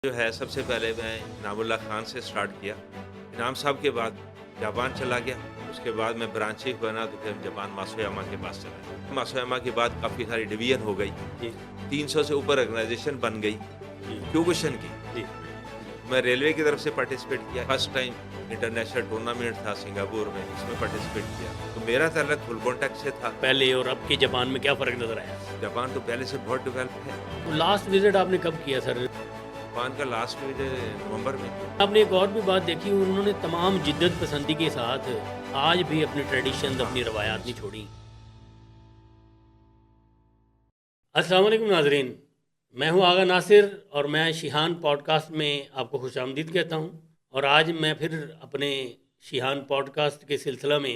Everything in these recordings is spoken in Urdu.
جو ہے سب سے پہلے میں انعام اللہ خان سے سٹارٹ کیا. انعام صاحب کے بعد جاپان چلا گیا. اس کے بعد میں برانچ چیف بنا تو پھر جاپان ماسویاما کے پاس چلا گیا. ماسویاما کے بعد کافی ساری ڈویژن ہو گئی. جی 300 سے اوپر آرگنائزیشن بن گئی جی کیوکوشن کی. جی میں ریلوے کی طرف سے پارٹیسپیٹ کیا. فرسٹ ٹائم انٹرنیشنل ٹورنامنٹ تھا سنگاپور میں, اس میں پارٹیسپیٹ کیا. تو میرا تعلق فل کانٹیکٹ سے تھا. پہلے اور اب کے جاپان میں کیا فرق نظر آیا؟ جاپان تو پہلے سے بہت ڈیولپ ہے. تو لاسٹ وزٹ آپ نے کب کیا سر؟ جاپان کا لاسٹ نومبر میں. آپ نے ایک اور بھی بات دیکھی, انہوں نے تمام جدت پسندی کے ساتھ آج بھی اپنی ٹریڈیشنز اپنی روایات نہیں چھوڑی. السلام علیکم ناظرین, میں ہوں آغا ناصر اور میں شیہان پوڈ کاسٹ میں آپ کو خوش آمدید کہتا ہوں. اور آج میں پھر اپنے شیہان پوڈ کاسٹ کے سلسلہ میں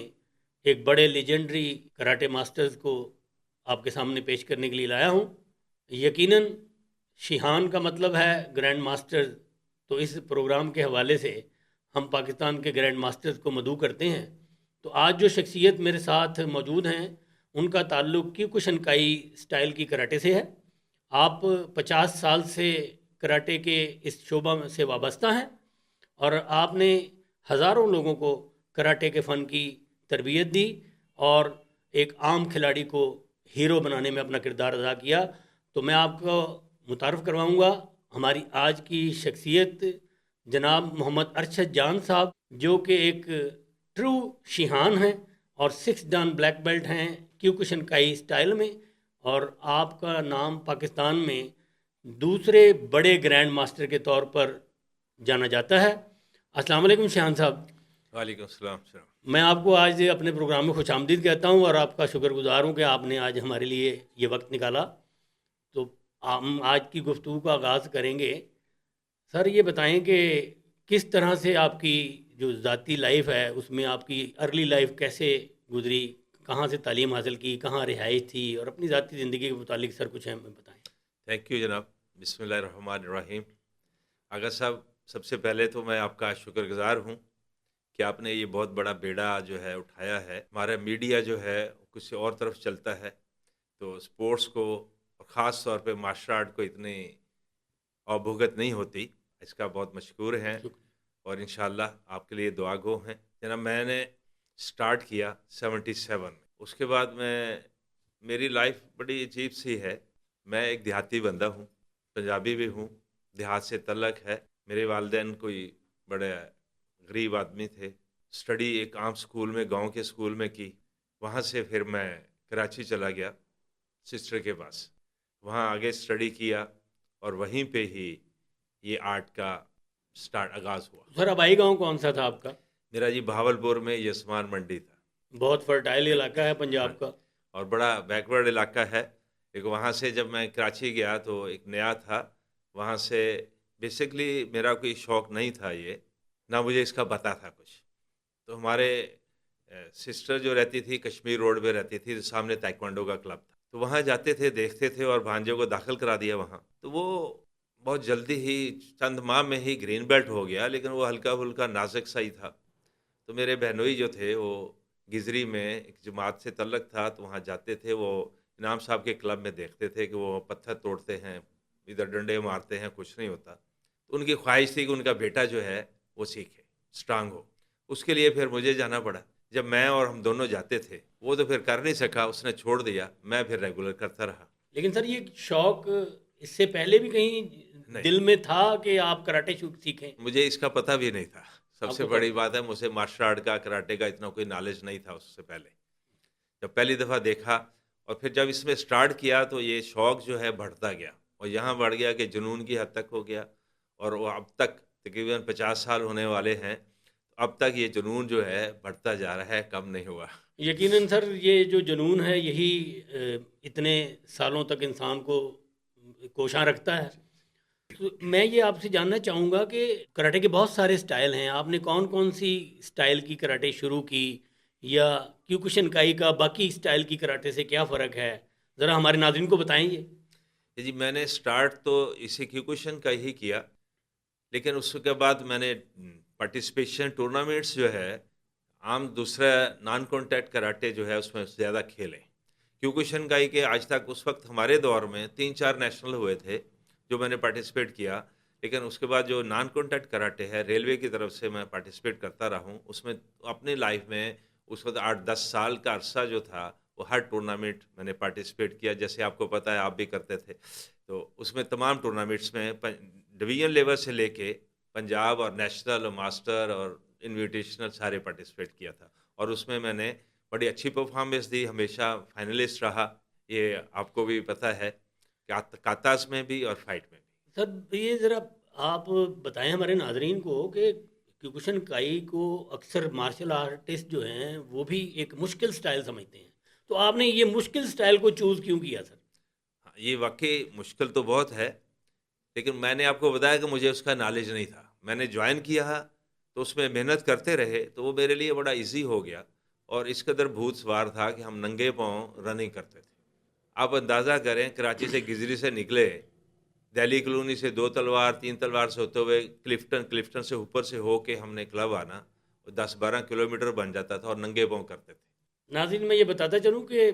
ایک بڑے لیجنڈری کراٹے ماسٹرز کو آپ کے سامنے پیش کرنے کے لیے لایا ہوں. یقیناً شیہان کا مطلب ہے گرینڈ ماسٹر, تو اس پروگرام کے حوالے سے ہم پاکستان کے گرینڈ ماسٹرز کو مدعو کرتے ہیں. تو آج جو شخصیت میرے ساتھ موجود ہیں ان کا تعلق کیوکوشنکائی سٹائل کی کراٹے سے ہے. آپ 50 سال سے کراٹے کے اس شعبہ سے وابستہ ہیں اور آپ نے ہزاروں لوگوں کو کراٹے کے فن کی تربیت دی اور ایک عام کھلاڑی کو ہیرو بنانے میں اپنا کردار ادا کیا. تو میں آپ کو متعارف کرواؤں گا ہماری آج کی شخصیت جناب محمد ارشد جان صاحب, جو کہ ایک ٹرو شیہان ہیں اور 6 ڈان بلیک بیلٹ ہیں کیوکوشنکائی سٹائل میں, اور آپ کا نام پاکستان میں دوسرے بڑے گرینڈ ماسٹر کے طور پر جانا جاتا ہے. السلام علیکم شیہان صاحب. وعلیکم السلام. میں آپ کو آج اپنے پروگرام میں خوش آمدید کہتا ہوں اور آپ کا شکر گزار ہوں کہ آپ نے آج ہمارے لیے یہ وقت نکالا. تو ہم آج کی گفتگو کا آغاز کریں گے. سر یہ بتائیں کہ کس طرح سے آپ کی جو ذاتی لائف ہے اس میں آپ کی ارلی لائف کیسے گزری, کہاں سے تعلیم حاصل کی, کہاں رہائش تھی, اور اپنی ذاتی زندگی کے متعلق سر کچھ ہمیں بتائیں. تھینک یو جناب. بسم اللہ الرحمن الرحیم. آغا صاحب, سب سے پہلے تو میں آپ کا شکر گزار ہوں کہ آپ نے یہ بہت بڑا بیڑا جو ہے اٹھایا ہے. ہمارا میڈیا جو ہے کسی اور طرف چلتا ہے, تو اسپورٹس کو اور خاص طور پہ مارشل آرٹ کو اتنی اوبھگت نہیں ہوتی. اس کا بہت مشکور ہیں اور انشاءاللہ آپ کے لیے دعا گو ہیں. جناب میں نے سٹارٹ کیا 77 میں. اس کے بعد میری لائف بڑی عجیب سی ہے. میں ایک دیہاتی بندہ ہوں, پنجابی بھی ہوں, دیہات سے تعلق ہے. میرے والدین کوئی بڑے غریب آدمی تھے. سٹڈی ایک عام سکول میں, گاؤں کے سکول میں کی. وہاں سے پھر میں کراچی چلا گیا سسٹر کے پاس. وہاں آگے سٹڈی کیا اور وہیں پہ ہی یہ آرٹ کا آغاز ہوا. سر آبائی گاؤں کون سا تھا آپ کا؟ میرا جی بہاولپور میں یسمان منڈی تھا. بہت فرٹائل علاقہ ہے پنجاب کا اور بڑا بیکورڈ علاقہ ہے. ایک وہاں سے جب میں کراچی گیا تو ایک نیا تھا. وہاں سے بیسکلی میرا کوئی شوق نہیں تھا, یہ نہ مجھے اس کا پتہ تھا کچھ. تو ہمارے سسٹر جو رہتی تھی کشمیر روڈ پہ رہتی تھی, تو سامنے تائیکوانڈو کا کلب تھا, تو وہاں جاتے تھے, دیکھتے تھے, اور بھانجے کو داخل کرا دیا وہاں. تو وہ بہت جلدی ہی چند ماہ میں ہی گرین بیلٹ ہو گیا, لیکن وہ ہلکا پھلکا نازک سا ہی تھا. تو میرے بہنوئی جو تھے وہ گزری میں ایک جماعت سے تعلق تھا, تو وہاں جاتے تھے. وہ انعام صاحب کے کلب میں دیکھتے تھے کہ وہ پتھر توڑتے ہیں, ادھر ڈنڈے مارتے ہیں, کچھ نہیں ہوتا. تو ان کی خواہش تھی کہ ان کا بیٹا جو ہے وہ سیکھے, اسٹرانگ ہو. اس کے لیے پھر مجھے جانا پڑا. جب میں اور ہم دونوں جاتے تھے, وہ تو پھر کر نہیں سکا, اس نے چھوڑ دیا. میں پھر ریگولر کرتا رہا. لیکن سر یہ شوق اس سے پہلے بھی کہیں دل میں تھا کہ آپ کراٹے سیکھیں؟ مجھے اس کا پتہ بھی نہیں تھا. سب سے آپ کو بڑی بات ہے, مجھے مارشل آرٹ کا کراٹے کا اتنا کوئی نالج نہیں تھا اس سے پہلے. جب پہلی دفعہ دیکھا اور پھر جب اس میں سٹارٹ کیا تو یہ شوق جو ہے بڑھتا گیا, اور یہاں بڑھ گیا کہ جنون کی حد تک ہو گیا. اور وہ اب تک تقریباً 50 سال ہونے والے ہیں, اب تک یہ جنون جو ہے بڑھتا جا رہا ہے, کم نہیں ہوا. یقیناً سر یہ جو جنون ہے یہی اتنے سالوں تک انسان کو کوشاں رکھتا ہے. تو میں یہ آپ سے جاننا چاہوں گا کہ کراٹے کے بہت سارے سٹائل ہیں, آپ نے کون کون سی سٹائل کی کراٹے شروع کی, یا کیوکوشنکائی کا باقی سٹائل کی کراٹے سے کیا فرق ہے, ذرا ہمارے ناظرین کو بتائیں. یہ جی میں نے سٹارٹ تو اسی کیوکوشن کا ہی کیا, لیکن اس کے بعد میں نے پارٹیسپیشن ٹورنامنٹس جو ہے عام دوسرا نان کانٹیکٹ کراٹے جو ہے اس میں زیادہ کھیلے. کیوکوشنکائی کے آج تک اس وقت ہمارے دور میں 3-4 نیشنل ہوئے تھے جو میں نے پارٹیسپیٹ کیا, لیکن اس کے بعد جو نان کانٹیکٹ کراٹے ہے ریلوے کی طرف سے میں پارٹیسپیٹ کرتا رہا ہوں. اس میں اپنی لائف میں اس وقت 8-10 سال کا عرصہ جو تھا وہ ہر ٹورنامنٹ میں نے پارٹیسپیٹ کیا. جیسے آپ کو پتہ ہے آپ بھی کرتے تھے, تو اس میں تمام ٹورنامنٹس میں ڈویژن لیول سے لے کے پنجاب اور نیشنل اور ماسٹر اور انویٹیشنل سارے پارٹیسپیٹ کیا تھا. اور اس میں نے بڑی اچھی پرفارمنس دی, ہمیشہ فائنلسٹ رہا. یہ آپ کو بھی پتہ ہے, کاتاز میں بھی اور فائٹ میں بھی. سر یہ ذرا آپ بتائیں ہمارے ناظرین کو کہ کیوکوشن کائی کو اکثر مارشل آرٹسٹ جو ہیں وہ بھی ایک مشکل سٹائل سمجھتے ہیں, تو آپ نے یہ مشکل سٹائل کو چوز کیوں کیا سر؟ ہاں, یہ واقعی مشکل تو بہت ہے, لیکن میں نے آپ کو بتایا کہ مجھے اس کا نالج نہیں تھا. میں نے جوائن کیا تو اس میں محنت کرتے رہے تو وہ میرے لیے بڑا ایزی ہو گیا. اور اس قدر بھوت سوار تھا کہ ہم ننگے پاؤں رننگ کرتے تھے. آپ اندازہ کریں, کراچی سے گزری سے نکلے, دہلی کلونی سے 2 تلوار 3 تلوار سے ہوتے ہوئے کلفٹن سے اوپر سے ہو کے ہم نے کلب آنا, 10-12 کلومیٹر بن جاتا تھا اور ننگے پاؤں کرتے تھے. ناظرین میں یہ بتاتا چلوں کہ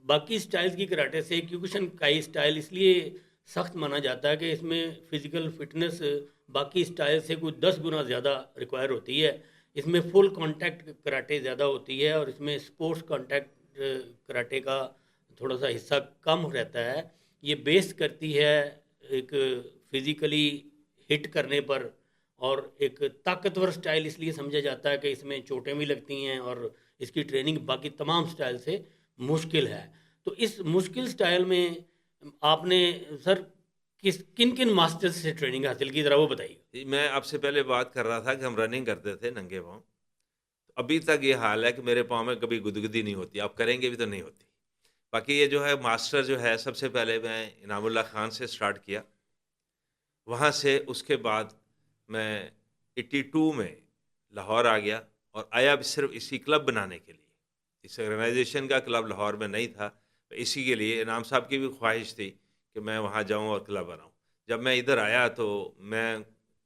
باقی سٹائلز کی کراٹے سے کیوکوشن کائی سٹائل اس لیے سخت مانا جاتا ہے کہ اس میں فزیکل فٹنس باقی سٹائل سے کوئی 10 گنا زیادہ ریکوائر ہوتی ہے. اس میں فل کانٹیکٹ کراٹے زیادہ ہوتی ہے اور اس میں سپورٹس کانٹیکٹ کراٹے کا تھوڑا سا حصہ کم رہتا ہے. یہ بیس کرتی ہے ایک فزیکلی ہٹ کرنے پر, اور ایک طاقتور سٹائل اس لیے سمجھا جاتا ہے کہ اس میں چوٹیں بھی لگتی ہیں اور اس کی ٹریننگ باقی تمام سٹائل سے مشکل ہے. تو اس مشکل سٹائل میں آپ نے سر کن کن ماسٹر سے ٹریننگ حاصل کی, ذرا وہ بتائیے. میں آپ سے پہلے بات کر رہا تھا کہ ہم رننگ کرتے تھے ننگے پاؤں. ابھی تک یہ حال ہے کہ میرے پاؤں میں کبھی گدگدی نہیں ہوتی. آپ کریں گے بھی تو نہیں ہوتی. باقی یہ جو ہے ماسٹر جو ہے, سب سے پہلے میں انعام اللہ خان سے سٹارٹ کیا. وہاں سے اس کے بعد میں 82 میں لاہور آ گیا, اور آیا بھی صرف اسی کلب بنانے کے لیے. اس آرگنائزیشن کا کلب لاہور میں نہیں تھا, اسی کے لیے انعام صاحب کی بھی خواہش تھی کہ میں وہاں جاؤں اور کلب بناؤں. جب میں ادھر آیا تو میں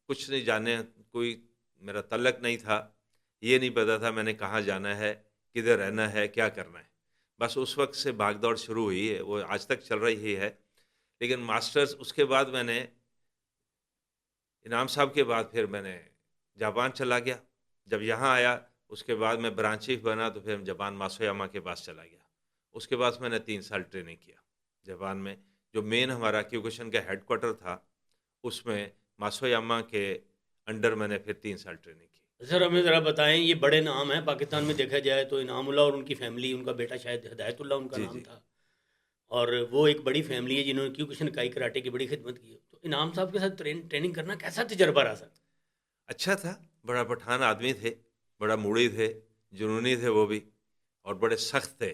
کچھ نہیں جانے, کوئی میرا تعلق نہیں تھا, یہ نہیں پتا تھا میں نے کہاں جانا ہے, کدھر رہنا ہے, کیا کرنا ہے. بس اس وقت سے بھاگ دوڑ شروع ہوئی ہے, وہ آج تک چل رہی ہے. لیکن ماسٹرز اس کے بعد میں نے انعام صاحب کے بعد پھر میں نے جاپان چلا گیا. جب یہاں آیا اس کے بعد میں برانچ چیف بنا تو پھر جاپان ماسویاما کے پاس چلا گیا. اس کے بعد میں نے 3 سال ٹریننگ کیا جاپان میں, جو مین ہمارا کیوکوشن کا ہیڈ کوارٹر تھا, اس میں ماسویاما کے انڈر میں نے پھر 3 سال ٹریننگ کی. سر ہمیں ذرا بتائیں, یہ بڑے نام ہیں پاکستان میں دیکھا جائے تو انعام اللہ اور ان کی فیملی, ان کا بیٹا شاید ہدایت اللہ ان کا جی نام جی تھا, اور وہ ایک بڑی فیملی ہے جنہوں نے کیوکوشن کائی کراٹے کی بڑی خدمت کی. تو انعام صاحب کے ساتھ ٹریننگ کرنا کیسا تجربہ رہا سر؟ اچھا تھا. بڑا پٹھان آدمی تھے, بڑا موڑی تھے, جنونی تھے وہ بھی, اور بڑے سخت تھے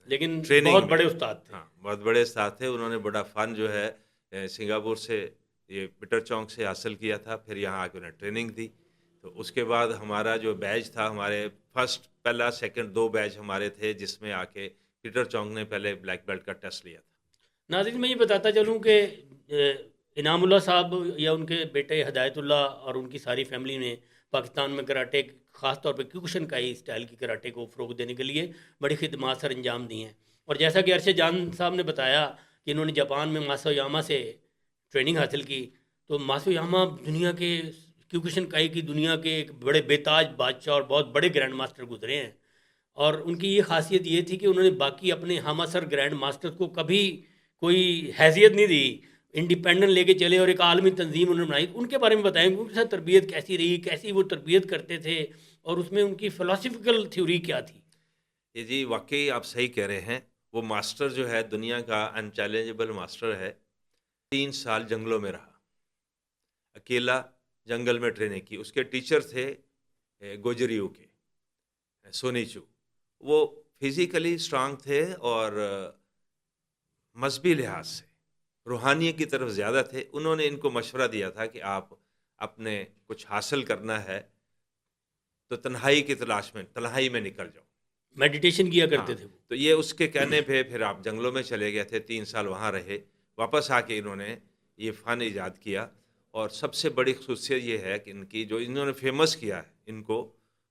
لیکن ٹریننگ بہت میں. بڑے استاد تھے. ہاں, بہت بڑے استاد تھے. انہوں نے بڑا فن جو ہے سنگاپور سے, یہ پیٹر چونک سے حاصل کیا تھا. پھر یہاں آ کے انہیں ٹریننگ دی. تو اس کے بعد ہمارا جو بیچ تھا, ہمارے فرسٹ پہلا سیکنڈ 2 بیچ ہمارے تھے, جس میں آ کے پیٹر چونک نے پہلے بلیک بیلٹ کا ٹیسٹ لیا تھا. ناظرین میں یہ بتاتا چلوں کہ انعام اللہ صاحب یا ان کے بیٹے ہدایت اللہ اور ان کی ساری فیملی نے پاکستان میں کراٹے, خاص طور پہ کیوکوشن کائی اسٹائل کی کراٹے کو فروغ دینے کے لیے بڑی خدمات سر انجام دی ہیں. اور جیسا کہ ارشد جان صاحب نے بتایا کہ انہوں نے جاپان میں ماسویاما سے ٹریننگ حاصل کی, تو ماسویاما دنیا کے کیوکوشن کائی کی دنیا کے ایک بڑے بیتاج بادشاہ اور بہت بڑے گرینڈ ماسٹر گزرے ہیں. اور ان کی یہ خاصیت یہ تھی کہ انہوں نے باقی اپنے ہم اثر گرینڈ ماسٹر کو کبھی کوئی حیثیت نہیں دی, انڈیپینڈنٹ لے کے چلے اور ایک عالمی تنظیم انہوں نے بنائی. ان کے بارے میں بتائیں ان کے ساتھ تربیت کیسی رہی, کیسی وہ تربیت کرتے تھے, اور اس میں ان کی فلسفیکل تھیوری کیا تھی؟ یہ جی واقعی آپ صحیح کہہ رہے ہیں. وہ ماسٹر جو ہے دنیا کا انچیلنجبل ماسٹر ہے. 3 سال جنگلوں میں رہا, اکیلا جنگل میں ٹریننگ کی. اس کے ٹیچر تھے گوجریو کے, سونیچو. وہ فزیکلی اسٹرانگ تھے اور مذہبی لحاظ سے روحانیت کی طرف زیادہ تھے. انہوں نے ان کو مشورہ دیا تھا کہ آپ اپنے کچھ حاصل کرنا ہے تو تنہائی کی تلاش میں, تنہائی میں نکل جاؤ. میڈیٹیشن کیا ہاں, کرتے تھے وہ. تو یہ اس کے کہنے پہ پھر آپ جنگلوں میں چلے گئے تھے, 3 سال وہاں رہے. واپس آ کے انہوں نے یہ فن ایجاد کیا. اور سب سے بڑی خصوصیت یہ ہے کہ ان کی جو انہوں نے فیمس کیا ہے ان کو,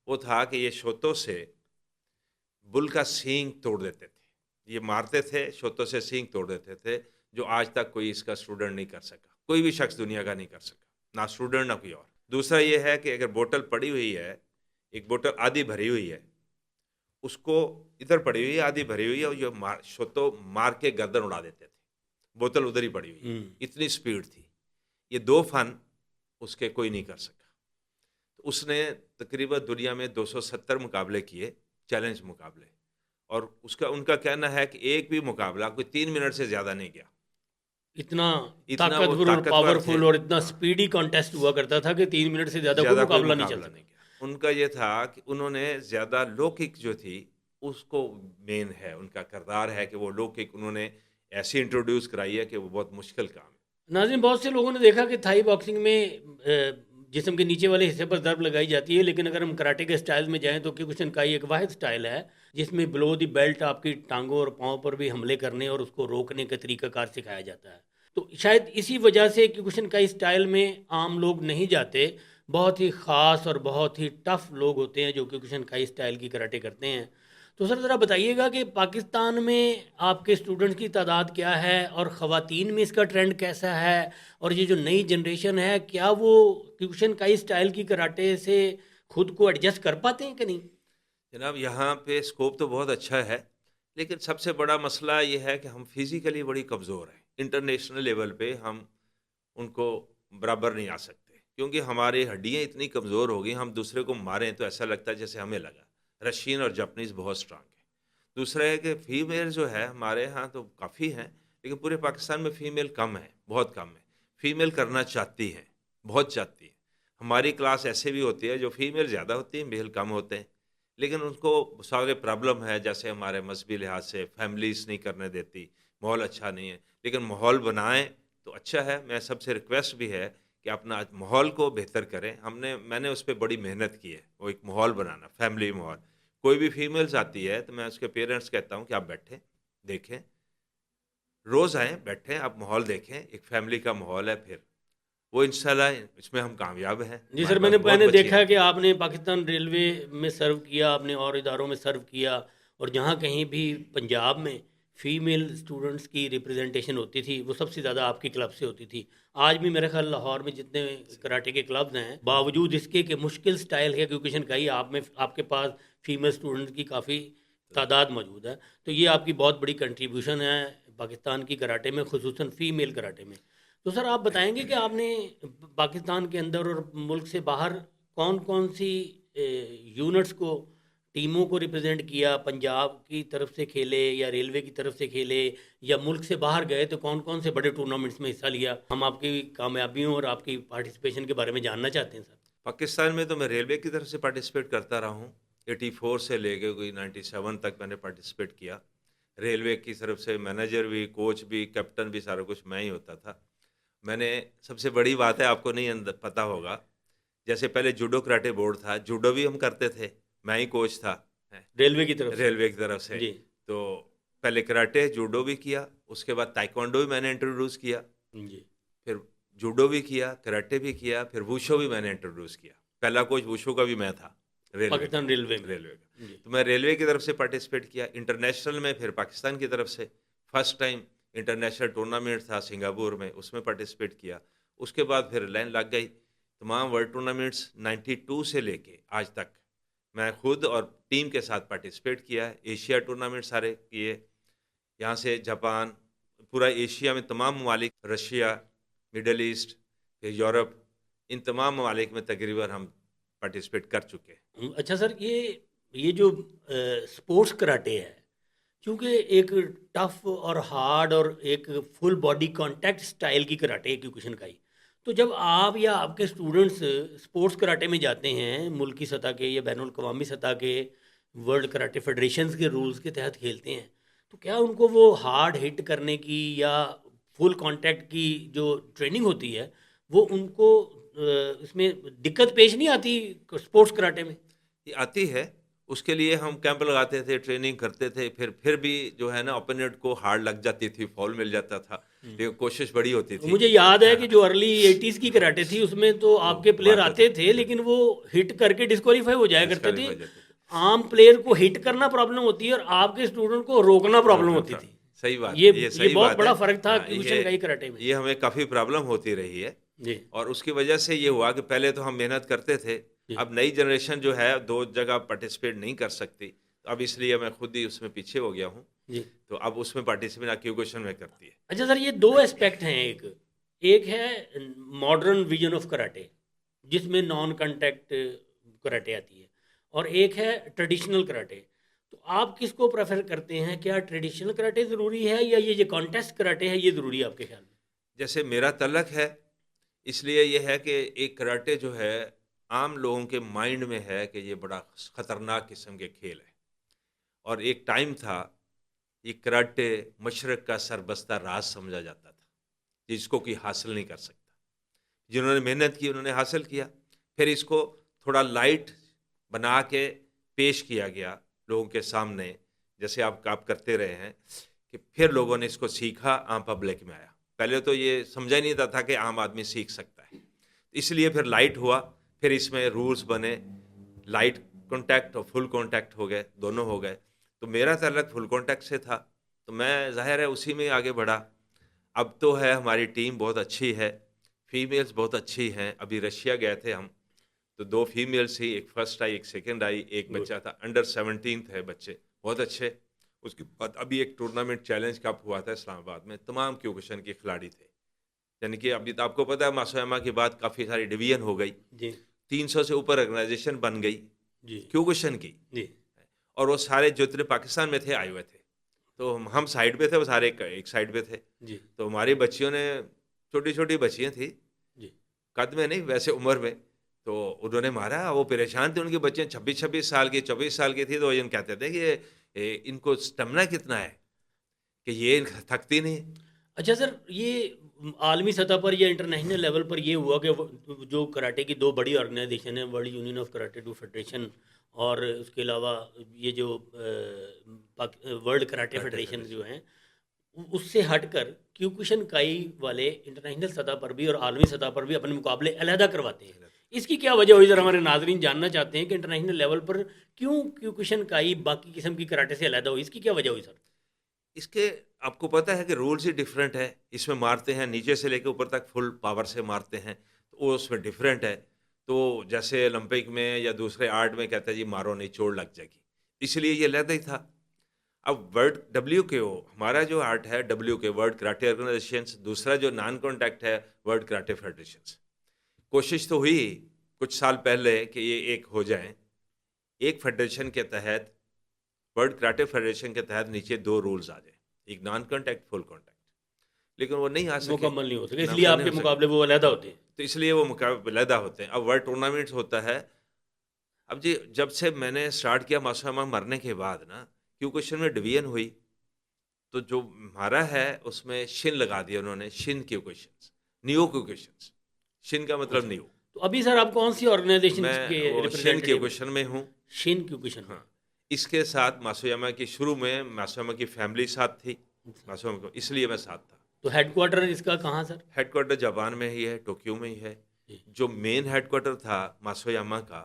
وہ تھا کہ یہ شوتوں سے بل کا سینگ توڑ دیتے تھے. یہ مارتے تھے شوتوں سے, سینگ توڑ دیتے تھے, جو آج تک کوئی اس کا اسٹوڈنٹ نہیں کر سکا. کوئی بھی شخص دنیا کا نہیں کر سکا, نہ اسٹوڈنٹ نہ کوئی اور. دوسرا یہ ہے کہ اگر بوتل پڑی ہوئی ہے, ایک بوتل آدھی بھری ہوئی ہے, اس کو ادھر پڑی ہوئی ہے آدھی بھری ہوئی ہے, اور یہ شوتو مار کے گردن اڑا دیتے تھے, بوتل ادھر ہی پڑی ہوئی, اتنی سپیڈ تھی. یہ دو فن اس کے کوئی نہیں کر سکا. اس نے تقریباً دنیا میں 270 مقابلے کیے, چیلنج مقابلے, اور ان کا کہنا ہے کہ ایک بھی مقابلہ کوئی 3 منٹ سے زیادہ نہیں گیا. اتنا اتنا وہ طاقتور اور طاقتور پاورفل تھے. اور اتنا سپیڈی کانٹیسٹ ہوا کرتا تھا کہ 3 منٹ سے زیادہ کوئی مقابلہ نہیں چل سکتا. ان کا یہ تھا کہ انہوں نے زیادہ لو کک جو تھی اس کو مین ہے, ان کا کردار ہے کہ وہ لو کک انہوں نے ایسی انٹروڈیوس کرائی ہے کہ وہ بہت مشکل کام ہے. ناظرین, بہت سے لوگوں نے دیکھا کہ تھائی باکسنگ میں جسم کے نیچے والے حصے پر ضرب لگائی جاتی ہے, لیکن اگر ہم کراٹے کے سٹائل میں جائیں تو کیوکوشنکائی ایک واحد سٹائل ہے جس میں بلو دی بیلٹ آپ کی ٹانگوں اور پاؤں پر بھی حملے کرنے اور اس کو روکنے کا طریقہ کار سکھایا جاتا ہے. تو شاید اسی وجہ سے کیوکوشنکائی سٹائل میں عام لوگ نہیں جاتے. بہت ہی خاص اور بہت ہی ٹف لوگ ہوتے ہیں جو کیوکوشنکائی سٹائل کی کراٹے کرتے ہیں. تو سر ذرا بتائیے گا کہ پاکستان میں آپ کے اسٹوڈنٹس کی تعداد کیا ہے, اور خواتین میں اس کا ٹرینڈ کیسا ہے, اور یہ جو نئی جنریشن ہے کیا وہ کیوکوشنکائی سٹائل کی کراٹے سے خود کو ایڈجسٹ کر پاتے ہیں کہ نہیں؟ جناب یہاں پہ اسکوپ تو بہت اچھا ہے, لیکن سب سے بڑا مسئلہ یہ ہے کہ ہم فزیکلی بڑی کمزور ہیں. انٹرنیشنل لیول پہ ہم ان کو برابر نہیں آ سکتے, کیونکہ ہماری ہڈیاں اتنی کمزور ہو گئی, ہم دوسرے کو ماریں تو ایسا لگتا ہے جیسے ہمیں لگا. رشین اور جاپنیز بہت اسٹرانگ ہے. دوسرا ہے کہ فیمیل جو ہے ہمارے ہاں تو کافی ہیں, لیکن پورے پاکستان میں فیمیل کم ہے, بہت کم ہے. فیمیل کرنا چاہتی ہیں, بہت چاہتی ہیں. ہماری کلاس ایسے بھی ہوتی ہے جو فیمیل زیادہ ہوتی ہیں, میل کم ہوتے ہیں, لیکن ان کو سارے پرابلم ہے, جیسے ہمارے مذہبی لحاظ سے فیملیز نہیں کرنے دیتی, ماحول اچھا نہیں ہے. لیکن ماحول بنائیں تو اچھا ہے. میں سب سے ریکویسٹ بھی ہے کہ اپنا ماحول کو بہتر کریں. میں نے اس پہ بڑی محنت کی ہے, وہ ایک ماحول بنانا, فیملی ماحول. کوئی بھی فیمیلز آتی ہے تو میں اس کے پیرنٹس کہتا ہوں کہ آپ بیٹھیں, دیکھیں, روز آئیں, بیٹھیں, آپ ماحول دیکھیں, ایک فیملی کا ماحول ہے, پھر وہ انشاءاللہ اس میں ہم کامیاب ہیں. جی سر, میں نے دیکھا کہ آپ نے پاکستان ریلوے میں سرو کیا, آپ نے اور اداروں میں سرو کیا, اور جہاں کہیں بھی پنجاب میں فیمیل اسٹوڈنٹس کی ریپریزنٹیشن ہوتی تھی وہ سب سے زیادہ آپ کی کلب سے ہوتی تھی. آج بھی میرے خیال لاہور میں جتنے کراٹے کے کلبز ہیں, باوجود اس کے کہ مشکل سٹائل ہے کیوکوشنکائی, آپ کے پاس فیمیل اسٹوڈنٹس کی کافی تعداد موجود ہے. تو یہ آپ کی بہت بڑی کنٹریبیوشن ہے پاکستان کی کراٹے میں, خصوصاً فیمیل کراٹے میں. تو سر آپ بتائیں گے کہ آپ نے پاکستان کے اندر اور ملک سے باہر کون کون سی یونٹس کو, ٹیموں کو ریپرزینٹ کیا؟ پنجاب کی طرف سے کھیلے یا ریلوے کی طرف سے کھیلے, یا ملک سے باہر گئے تو کون کون سے بڑے ٹورنامنٹس میں حصہ لیا؟ ہم آپ کی کامیابیوں اور آپ کی پارٹیسپیشن کے بارے میں جاننا چاہتے ہیں سر. پاکستان میں تو میں ریلوے کی طرف سے پارٹیسپیٹ کرتا رہا ہوں. 84 سے لے کے کوئی 97 تک میں نے پارٹیسپیٹ کیا. ریلوے کی طرف سے مینیجر بھی, کوچ بھی, کیپٹن بھی, سارا کچھ میں ہی ہوتا تھا. میں نے سب سے بڑی بات ہے, آپ کو نہیں پتہ ہوگا, جیسے پہلے جوڈو کراٹے بورڈ تھا, جوڈو بھی ہم کرتے تھے, میں ہی کوچ تھا ریلوے کی طرف سے. جی. تو پہلے کراٹے جوڈو بھی کیا, اس کے بعد تائیکوانڈو بھی میں نے انٹروڈیوس کیا, جی. پھر جوڈو بھی کیا, کراٹے بھی کیا, پھر ووشو بھی میں نے انٹروڈیوس کیا. پہلا کوچ ووشو کا بھی میں تھا, پاکستان ریلوے کا. جی. تو میں ریلوے کی طرف سے پارٹیسپیٹ کیا. انٹرنیشنل میں پھر پاکستان کی طرف سے فرسٹ ٹائم انٹرنیشنل ٹورنامنٹ تھا سنگاپور میں, اس میں پارٹیسپیٹ کیا. اس کے بعد پھر لائن لگ گئی. تمام ورلڈ ٹورنامنٹس 92 سے لے کے آج تک میں خود اور ٹیم کے ساتھ پارٹیسپیٹ کیا ہے. ایشیا ٹورنامنٹ سارے کیے, یہاں سے جاپان, پورا ایشیا میں تمام ممالک, رشیا, مڈل ایسٹ, پھر یورپ, ان تمام ممالک میں تقریباً ہم پارٹیسپیٹ کر چکے ہیں. اچھا سر, یہ جو سپورٹس کراٹے ہے, کیونکہ ایک ٹف اور ہارڈ اور ایک فل باڈی کانٹیکٹ سٹائل کی کراٹے ہے کیوکوشنکائی, تو جب آپ یا آپ کے اسٹوڈنٹس سپورٹس کراٹے میں جاتے ہیں, ملکی سطح کے یا بین الاقوامی سطح کے ورلڈ کراٹے فیڈریشنز کے رولز کے تحت کھیلتے ہیں, تو کیا ان کو وہ ہارڈ ہٹ کرنے کی یا فل کانٹیکٹ کی جو ٹریننگ ہوتی ہے وہ ان کو اس میں دقت پیش نہیں آتی سپورٹس کراٹے میں؟ یہ آتی ہے. اس کے لیے ہم کیمپ لگاتے تھے, ٹریننگ کرتے تھے, پھر بھی جو ہے نا اپوننٹ کو ہارڈ لگ جاتی تھی, فال مل جاتا تھا, لیکن کوشش بڑی ہوتی تھی. مجھے یاد ہے کہ جو ارلی 80s کی کراٹے تھی اس میں تو آپ کے پلیئر آتے تھے لیکن وہ ہٹ کر کے ڈسکوالیفائی ہو جایا کرتے تھے. عام پلیئر کو ہٹ کرنا پرابلم ہوتی ہے اور آپ کے اسٹوڈنٹ کو روکنا پرابلم ہوتی تھی. صحیح بات ہے، یہ یہ یہ صحیح بہت بات بڑا ہے. فرق تھا ہاں، کیوکوشن کائی کراٹے میں. یہ ہمیں کافی پرابلم ہوتی رہی ہے، جی اور اس کی وجہ سے یہ ہوا کہ پہلے تو ہم محنت کرتے تھے، جی اب نئی جنریشن جو ہے 2 جگہ پارٹیسپیٹ نہیں کر سکتی، تو اب اس لیے میں خود ہی اس میں پیچھے ہو گیا ہوں، جی. تو اب اس میں پارٹیسپیٹ کیوکوشن میں کرتی ہے. اچھا سر، یہ دو اسپیکٹ ہیں. ایک ہے ماڈرن ویژن آف کراٹے جس میں نان کنٹیکٹ کراٹے آتی ہے، اور ایک ہے ٹریڈیشنل کراٹے. تو آپ کس کو پریفر کرتے ہیں؟ کیا ٹریڈیشنل کراٹے ضروری ہے یا یہ جو کانٹیسٹ کراٹے ہے یہ ضروری ہے آپ کے خیال میں؟ جیسے میرا تعلق ہے، اس لیے یہ ہے کہ ایک کراٹے جو ہے عام لوگوں کے مائنڈ میں ہے کہ یہ بڑا خطرناک قسم کے کھیل ہے، اور ایک ٹائم تھا یہ کراٹے مشرق کا سربستہ راز سمجھا جاتا تھا، جس کو کوئی حاصل نہیں کر سکتا. جنہوں نے محنت کی انہوں نے حاصل کیا، پھر اس کو تھوڑا لائٹ بنا کے پیش کیا گیا لوگوں کے سامنے، جیسے آپ کرتے رہے ہیں، کہ پھر لوگوں نے اس کو سیکھا، عام پبلک میں آیا. پہلے تو یہ سمجھا نہیں تھا کہ عام آدمی سیکھ سکتا ہے، اس لیے پھر لائٹ ہوا، پھر اس میں رولز بنے، لائٹ کانٹیکٹ اور فل کانٹیکٹ ہو گئے، دونوں ہو گئے. تو میرا تعلق فل کانٹیکٹ سے تھا، تو میں ظاہر ہے اسی میں آگے بڑھا. اب تو ہے ہماری ٹیم بہت اچھی ہے، فیمیلز بہت اچھی ہیں. ابھی رشیا گئے تھے ہم، تو 2 فیمیلز تھی، ایک فرسٹ آئی ایک سیکنڈ آئی، ایک Good. بچہ تھا انڈر 17 تھے بچے، بہت اچھے. اس کے بعد ابھی ایک ٹورنامنٹ چیلنج کپ ہوا تھا اسلام آباد میں، تمام کیوکوشن کے کھلاڑی تھے. یعنی کہ ابھی تو آپ کو پتہ ہے ماسویما کے بعد کافی ساری ڈویژن ہو گئی، جی 300 سے اوپر آرگنائزیشن بن گئی جی کیوکوشن کی، جی اور وہ سارے جتنے پاکستان میں تھے آئے ہوئے تھے. تو ہم سائڈ پہ تھے، وہ سارے ایک سائڈ پہ تھے. جی تو ہماری بچیوں نے، چھوٹی چھوٹی بچیاں تھیں، جی قد میں نہیں ویسے عمر میں، تو انہوں نے مارا. وہ پریشان تھے، ان کی بچیاں 26 سال کی 24 سال کی تھی. تو یہ کہتے تھے کہ ان کو اسٹیمنا کتنا ہے کہ یہ تھکتی نہیں. اچھا سر، یہ عالمی سطح پر یا انٹرنیشنل لیول پر یہ ہوا کہ جو کراٹے کی 2 بڑی آرگنائزیشن ہیں، world union of karate do federation اور اس کے علاوہ یہ جو ورلڈ کراٹے فیڈریشن جو ہیں، اس سے ہٹ کر کیوکوشن کائی والے انٹرنیشنل سطح پر بھی اور عالمی سطح پر بھی اپنے مقابلے علیحدہ کرواتے ہیں. اس کی کیا وجہ ہوئی؟ ذرا ہمارے ناظرین جاننا چاہتے ہیں کہ انٹرنیشنل لیول پر کیوں کیوکوشن کائی باقی قسم کی کراٹے سے علیحدہ ہوئی؟ اس کی کیا وجہ ہوئی سر؟ اس کے آپ کو پتہ ہے کہ رولز ہی ڈفرینٹ ہے. اس میں مارتے ہیں نیچے سے لے کے اوپر تک فل پاور سے مارتے ہیں، تو وہ اس میں ڈفرینٹ ہے. تو جیسے اولمپک میں یا دوسرے آرٹ میں کہتا ہے جی مارو نہیں چوٹ لگ جائے گی، اس لیے یہ علیحدہ ہی تھا. اب ورلڈ WKO ہمارا جو آرٹ ہے، WKO ورلڈ کراٹے آرگنائزیشنز، دوسرا جو نان کانٹیکٹ ہے ورلڈ کراٹے فیڈریشنز. کوشش تو ہوئی کچھ سال پہلے کہ یہ ایک ہو جائیں، ایک فیڈریشن کے تحت، ورلڈ کراٹے فیڈریشن کے تحت نیچے 2 رولز آ جائیں، ایک نان کانٹیکٹ فل کانٹیکٹ. لیکن وہ نہیں آ سکے، مکمل نہیں ہو سکے، اس لیے آپ کے مقابلے وہ علیحدہ ہوتے ہیں. تو اس لیے وہ مقابلے علیحدہ ہوتے ہیں. اب ورلڈ ٹورنامنٹس ہوتا ہے. اب جی جب سے میں نے اسٹارٹ کیا ماسویما مرنے کے بعد نا، کیوکوشن میں ڈویژن ہوئی، تو جو ہمارا ہے اس میں شن لگا دیا انہوں نے، شن کیوکوشنز، نیو کیوکوشنز. شن کا مطلب اچھا. نیو. تو ابھی سر آپ کون سی آرگنائزیشن میں کے وہ شن ریپرزینٹیو؟ کیوکوشن میں ہوں. شین کیوکوشن. ہاں، اس کے ساتھ ماسویما کی شروع میں ماسویما کی فیملی ساتھ تھی ماسویما کو، اس لیے میں ساتھ تھا. تو ہیڈ کوارٹر اس کا کہاں سر؟ ہیڈ کوارٹر جاپان میں ہی ہے، ٹوکیو میں ہی ہے. جی. جو مین ہیڈ کوارٹر تھا ماسویما کا،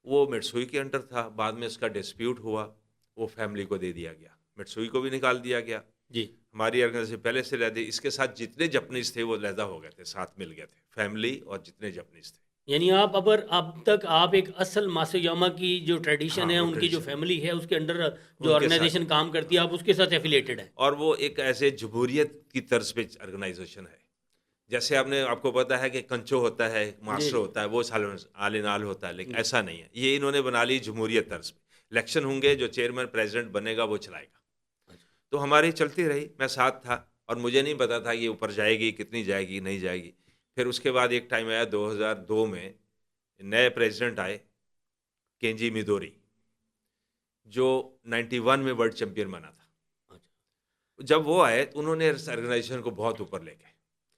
وہ مٹسوئی کے انڈر تھا. بعد میں اس کا ڈسپیوٹ ہوا، وہ فیملی کو دے دیا گیا، مٹسوئی کو بھی نکال دیا گیا. جی ہماری آرگنائزیشن پہلے سے علیحدہ، اس کے ساتھ جتنے جاپنیز تھے وہ علیحدہ ہو گئے تھے، ساتھ مل گئے تھے، فیملی اور جتنے جاپنیز تھے. یعنی آپ اب تک آپ ایک اصل ماسویاما کی جو ٹریڈیشن ہاں، ہے، وہ ان کی جو tradition فیملی ہے، اس کے انڈر جو ان کے آرگنائزیشن ساتھ کام کرتی ہے آپ اس کے ساتھ ایفیلیٹڈ ہیں. اور وہ ایک ایسے جمہوریت کی طرز پہ آرگنائزیشن ہے. جیسے آپ کو پتا ہے کہ کنچو ہوتا ہے، ماسٹر ہوتا ہے، وہ آل ان آل ہوتا ہے، لیکن ایسا نہیں ہے. یہ انہوں نے بنا لی جمہوریت طرز پہ. الیکشن ہوں گے، جو چیئرمین پریزیڈنٹ بنے گا وہ چلائے گا. تو ہماری چلتی رہی، میں ساتھ تھا، اور مجھے نہیں پتا تھا کہ اوپر جائے گی، کتنی جائے گی، نہیں جائے گی. پھر اس کے بعد ایک ٹائم آیا 2002 میں، نئے پریزیڈنٹ آئے، کینجی میدوری، جو 91 میں ورلڈ چیمپئن بنا تھا. جب وہ آئے تو انہوں نے اس آرگنائزیشن کو بہت اوپر لے گئے،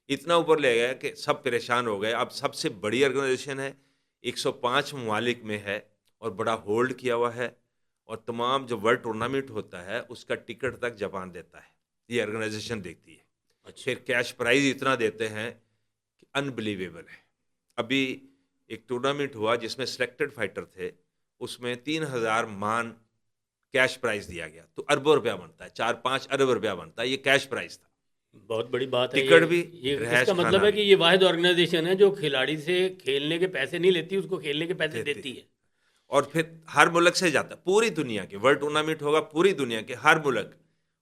اتنا اوپر لے گئے کہ سب پریشان ہو گئے. اب سب سے بڑی آرگنائزیشن ہے، 105 ممالک میں ہے، اور بڑا ہولڈ کیا ہوا ہے، اور تمام جو ورلڈ ٹورنامنٹ ہوتا ہے اس کا ٹکٹ تک جاپان دیتا ہے، یہ آرگنائزیشن دیکھتی ہے. پھر کیش پرائز اتنا دیتے ہیں کہ انبلیویبل ہے. ابھی ایک ٹورنامنٹ ہوا جس میں سلیکٹڈ فائٹر تھے، اس میں 3000 مان کیش پرائز دیا گیا، تو اربوں روپیہ بنتا ہے، 4-5 ارب روپیہ بنتا ہے، یہ کیش پرائز تھا. بہت بڑی بات ہے ٹکٹ بھی، یہ اس رہائش کا مطلب کھانا ہے بھی کہ یہ واحد آرگنائزیشن ہے جو کھلاڑی سے کھیلنے کے پیسے نہیں لیتی، اس کو کھیلنے کے پیسے دیتی ہے. اور پھر ہر ملک سے جاتا، پوری دنیا کے ورلڈ ٹورنامنٹ ہوگا، پوری دنیا کے ہر ملک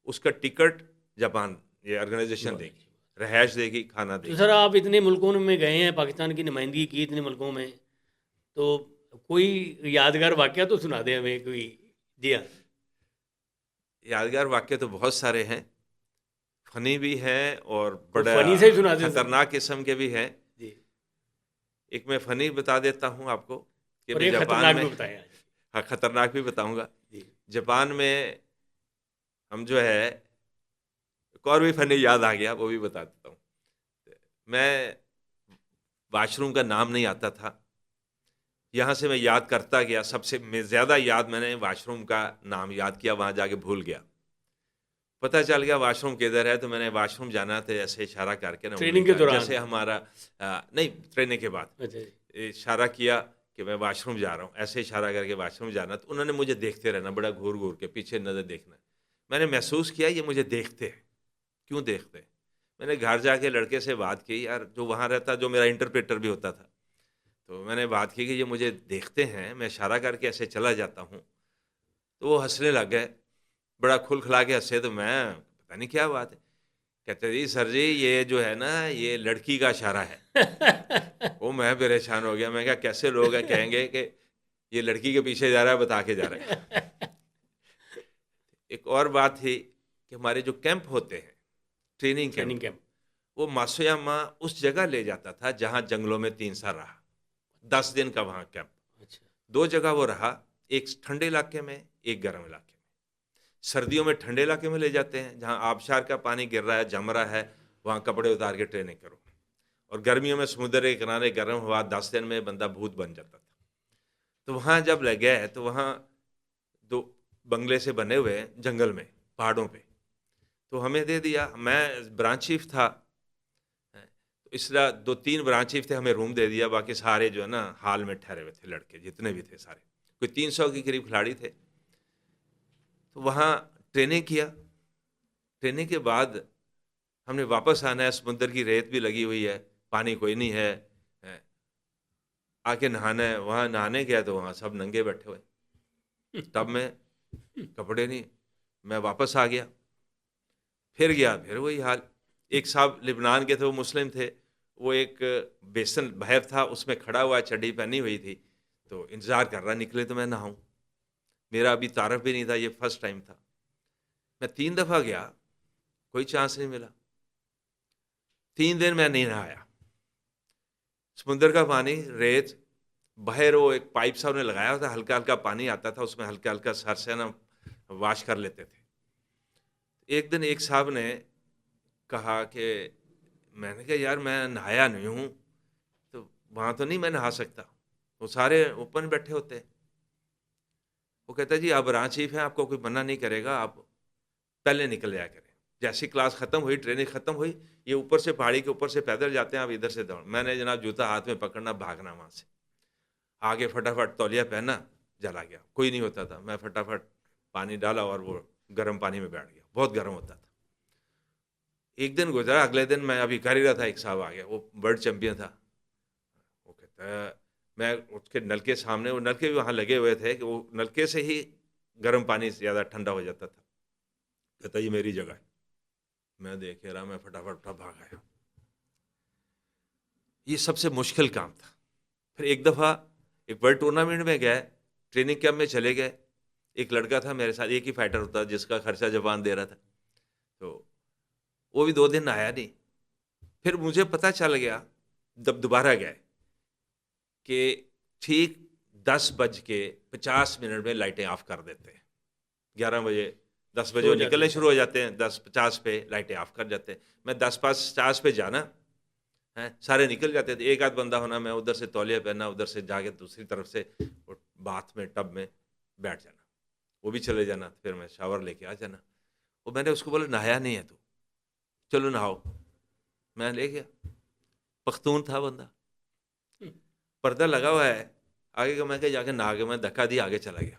اس کا ٹکٹ جاپان یہ آرگنائزیشن دے گی، رہائش دے گی، کھانا دے تو گی. سر آپ اتنے ملکوں میں گئے ہیں، پاکستان کی نمائندگی کی اتنے ملکوں میں، تو کوئی یادگار واقعہ تو سنا دیں ہمیں کوئی. جی ہاں. یادگار واقعہ تو بہت سارے ہیں، فنی بھی ہیں اور کوئی بڑا فنی سے ہی سنا دیں سر. خطرناک قسم کے بھی ہیں. جی. ایک میں فنی بتا دیتا ہوں آپ کو کہ اور میں ایک جاپان خطرناک میں، بھی بتائیں آج. ہاں خطرناک بھی بتاؤں گا. جی. جاپان میں ہم جو ہے، ایک اور بھی فنی یاد آ گیا، وہ بھی بتا دیتا ہوں. میں واش روم کا نام نہیں آتا تھا، یہاں سے میں یاد کرتا گیا، سب سے زیادہ یاد میں نے واش روم کا نام یاد کیا، وہاں جا کے بھول گیا. پتہ چل گیا واش روم کدھر ہے، تو میں نے واش روم جانا تھا، ایسے اشارہ کر کے نا ٹریننگ کے دوران؟ جیسے ہمارا نہیں، ٹریننگ کے بعد اچھا جی. اشارہ کیا کہ میں واش روم جا رہا ہوں، ایسے اشارہ کر کے واش روم جانا. تو انہوں نے مجھے دیکھتے رہنا، بڑا گھور گھور کے پیچھے نظر دیکھنا. میں نے محسوس کیا یہ مجھے دیکھتے ہیں، کیوں دیکھتے ہیں. میں نے گھر جا کے لڑکے سے بات کی، یار جو وہاں رہتا، جو میرا انٹرپریٹر بھی ہوتا تھا، تو میں نے بات کی کہ یہ مجھے دیکھتے ہیں، میں اشارہ کر کے ایسے چلا جاتا ہوں. تو وہ ہنسنے لگ گئے، بڑا کھل کھلا کے ہنسے. تو میں پتہ نہیں کیا بات ہے، کہتے جی سر جی یہ جو ہے نا یہ لڑکی کا اشارہ ہے. وہ میں پریشان ہو گیا، میں کہا کیسے لوگ ہیں کہیں گے کہ یہ لڑکی کے پیچھے جا رہا ہے، بتا کے جا رہا ہے. ایک اور بات تھی کہ ہمارے جو کیمپ ہوتے ہیں، ٹریننگ کیمپ، وہ ماسویاما اس جگہ لے جاتا تھا جہاں جنگلوں میں 3 سال رہا. 10 دن کا وہاں کیمپ. 2 جگہ وہ رہا، ایک ٹھنڈے علاقے میں، ایک گرم علاقے میں. سردیوں میں ٹھنڈے علاقے میں لے جاتے ہیں جہاں آبشار کا پانی گر رہا ہے، جم رہا ہے، وہاں کپڑے اتار کے ٹریننگ کرو. اور گرمیوں میں سمندر کے کنارے گرم ہوا، 10 دن میں بندہ بھوت بن جاتا تھا. تو وہاں جب لگے تو وہاں 2 بنگلے سے بنے ہوئے جنگل میں، پہاڑوں پہ. تو ہمیں دے دیا، میں برانچ چیف تھا، اس طرح 2-3 برانچ چیف تھے، ہمیں روم دے دیا. باقی سارے جو ہے نا ہال میں ٹھہرے ہوئے تھے، لڑکے جتنے بھی تھے سارے، کوئی 300 کے قریب کھلاڑی تھے. تو وہاں ٹریننگ کیا. ٹریننگ کے بعد ہم نے واپس آنا ہے، سمندر کی ریت بھی لگی ہوئی ہے، پانی کوئی نہیں ہے، آ کے نہانا ہے. وہاں نہانے گیا تو وہاں سب ننگے بیٹھے ہوئے، تب میں کپڑے نہیں. میں واپس آ گیا، پھر گیا، پھر وہی حال. ایک صاحب لبنان کے تھے، وہ مسلم تھے، وہ ایک بیسن بحر تھا، اس میں کھڑا ہوا، چڈی پہنی ہوئی تھی، تو انتظار کر رہا نکلے تو میں نہاؤں. میرا ابھی تعارف بھی نہیں تھا، یہ فرسٹ ٹائم تھا. میں 3 دفعہ گیا، کوئی چانس نہیں ملا. 3 دن میں نہیں نہایا. سمندر کا پانی، ریت، باہر وہ ایک پائپ سا انہیں لگایا ہوتا، ہلکا ہلکا پانی آتا تھا، اس میں ہلکا ہلکا سر سے نا واش کر لیتے تھے. ایک دن ایک صاحب نے کہا کہ میں نے کہا یار میں نہایا نہیں ہوں، تو وہاں تو نہیں میں نہا سکتا، وہ سارے اوپن بیٹھے ہوتے ہیں. وہ کہتا ہے جی آپ برانچ چیف ہیں، آپ کو کوئی منع نہیں کرے گا، آپ پہلے نکل جایا کریں. جیسی کلاس ختم ہوئی، ٹریننگ ختم ہوئی، یہ اوپر سے پہاڑی کے اوپر سے پیدل جاتے ہیں، آپ ادھر سے دوڑ. میں نے جناب جوتا ہاتھ میں پکڑنا، بھاگنا وہاں سے آگے، فٹافٹ تولیہ پہنا، جلا گیا. کوئی نہیں ہوتا تھا، میں فٹافٹ پانی ڈالا اور وہ گرم پانی میں بیٹھ گیا، بہت گرم ہوتا تھا. ایک دن گزرا، اگلے دن میں ابھی کر ہی رہا تھا، ایک صاحب آ گیا، وہ ورلڈ چیمپئن تھا. وہ کہتا ہے، میں اس کے نلکے سامنے، وہ نلکے بھی وہاں لگے ہوئے تھے کہ وہ نلکے سے ہی گرم پانی سے زیادہ ٹھنڈا ہو جاتا تھا. کہتا یہ میری جگہ ہے. میں دیکھ رہا، میں فٹافٹ بھاگ آیا. یہ سب سے مشکل کام تھا. پھر ایک دفعہ ایک ورلڈ ٹورنامنٹ میں گئے، ٹریننگ کیمپ میں چلے گئے. ایک لڑکا تھا میرے ساتھ، ایک ہی فائٹر ہوتا جس کا خرچہ جاپان دے رہا تھا، تو وہ بھی 2 دن آیا نہیں. پھر مجھے پتہ چل گیا جب دوبارہ گئے کہ ٹھیک 10:50 میں لائٹیں آف کر دیتے ہیں. 11 بجے، 10 بجے وہ نکلنے شروع ہو جاتے ہیں، 10:50 پہ لائٹیں آف کر جاتے ہیں. میں 10:50 پہ جانا، سارے نکل جاتے تھے. ایک آدھ بندہ ہونا، میں ادھر سے تولیہ پہننا، ادھر سے جا کے دوسری طرف سے باتھ میں، ٹب میں بیٹھ جانا، وہ بھی چلے جانا. پھر میں شاور لے کے آ جانا. وہ میں نے اس کو بولا نہایا نہیں ہے تو، چلو نہاؤ. میں لے گیا، پختون تھا بندہ، پردہ لگا ہوا ہے آگے کا. میں کہ جا کے نہا کے میں دھکا دی، آگے چلا گیا.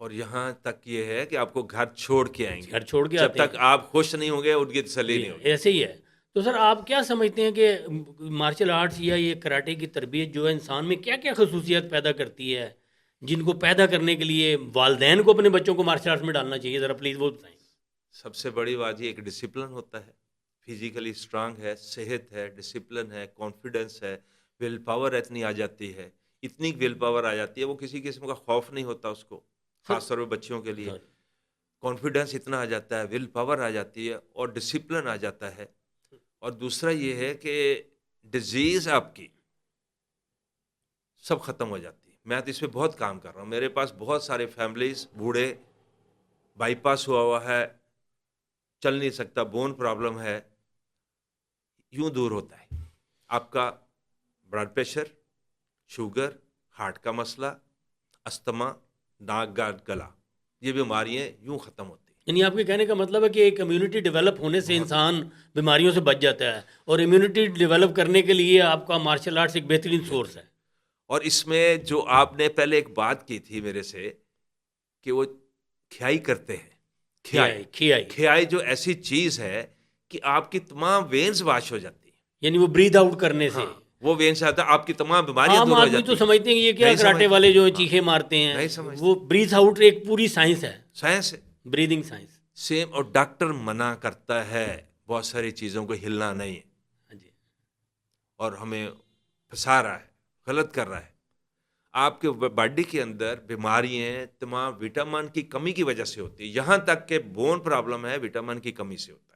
اور یہاں تک یہ ہے کہ آپ کو گھر چھوڑ کے آئیں گے. گھر چھوڑ کے جب آتے ہیں. تک آپ خوش نہیں ہوں گے ان کی تسلی نہیں ہوگی. ایسے ہی ہے. تو سر آپ کیا سمجھتے ہیں کہ مارشل آرٹس یا یہ کراٹے کی تربیت جو ہے انسان میں کیا کیا خصوصیات پیدا کرتی ہے جن کو پیدا کرنے کے لیے والدین کو اپنے بچوں کو مارشل آرٹس میں ڈالنا چاہیے؟ ذرا پلیز وہ بتائیں. سب سے بڑی بات یہ ایک ڈسپلن ہوتا ہے، فزیکلی اسٹرانگ ہے، صحت ہے، ڈسپلن ہے، کانفیڈنس ہے، ول پاور اتنی آ جاتی ہے، اتنی ول پاور آ جاتی ہے وہ کسی قسم کا خوف نہیں ہوتا اس کو، خاص طور پہ بچوں کے لیے. کانفیڈنس اتنا آ جاتا ہے، ول پاور آ جاتی ہے اور ڈسپلن آ جاتا ہے. اور دوسرا یہ ہے کہ ڈیزیز آپ کی سب ختم ہو جاتی ہے. میں تو اس پہ بہت کام کر رہا ہوں. میرے پاس بہت سارے فیملیز، بوڑھے، بائی پاس ہوا ہے، چل نہیں سکتا، بون پرابلم ہے، یوں دور ہوتا ہے. آپ کا بلڈ پریشر، شوگر، ہارٹ کا مسئلہ، استھما، ناک گلا، یہ بیماریاں یوں ختم ہوتی ہیں. یعنی آپ کے کہنے کا مطلب ہے کہ ایک امیونٹی ڈیولپ ہونے سے انسان بیماریوں سے بچ جاتا ہے، اور امیونٹی ڈیولپ کرنے کے لیے آپ کا مارشل آرٹس ایک بہترین سورس ہے. اور اس میں جو آپ نے پہلے ایک بات کی تھی میرے سے کہ وہ کھیائی کرتے ہیں، کھیائی جو ایسی چیز ہے کہ آپ کی تمام وینز واش ہو جاتی ہیں. یعنی وہ بریتھ آؤٹ کرنے سے وہ وینز آتا ہے، آپ کی تمام بیماریاں عام دور ہو آدمی جاتی تو ہیں. سمجھتے ہیں کہ یہ کیا کراٹے والے جو چیخے مارتے ہیں، نہیں سمجھتے. وہ بریتھ آؤٹ ایک پوری سائنس ہے، سائنس ہے، بریدنگ سائنس. سیم. اور ڈاکٹر منع کرتا ہے بہت ساری چیزوں کو ہلنا نہیں ہے، اور ہمیں پھنسا رہا ہے، غلط کر رہا ہے. آپ کے باڈی کے اندر بیماریاں تمام وٹامن کی کمی کی وجہ سے ہوتی ہے، یہاں تک کہ بون پرابلم ہے وٹامن کی کمی سے ہوتا ہے.